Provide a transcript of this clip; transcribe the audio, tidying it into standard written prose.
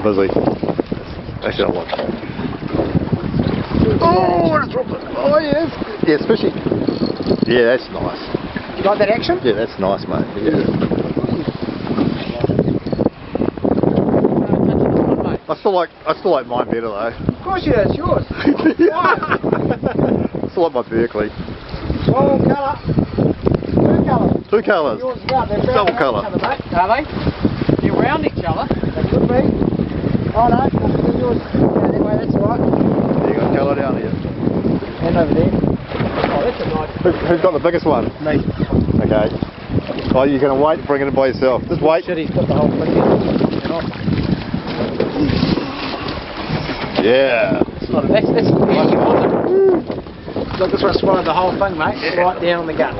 busy. Actually, I want. Oh, I just dropped it. Oh, yes. Yeah, especially. Yeah, that's nice. You like that action? Yeah, that's nice, mate. Yeah. I still like mine better though. Of course you do, it's yours. Still like my Berkeley. Oh, colour. Two colours. Two colours. Yours is right. They're Double colour. Are they? They're round each other. They could be. Oh no, yours. Yeah, anyway, that's alright. You got colour down here. And over there. Oh, that's a nice. Who's got the biggest one? Me. Okay. Oh, you're going to wait and bring it in by yourself. Just wait. Shit, he's put the whole thing in. Yeah. That's Look, this one swallowed the whole thing, mate. Yeah. Right down on the gut.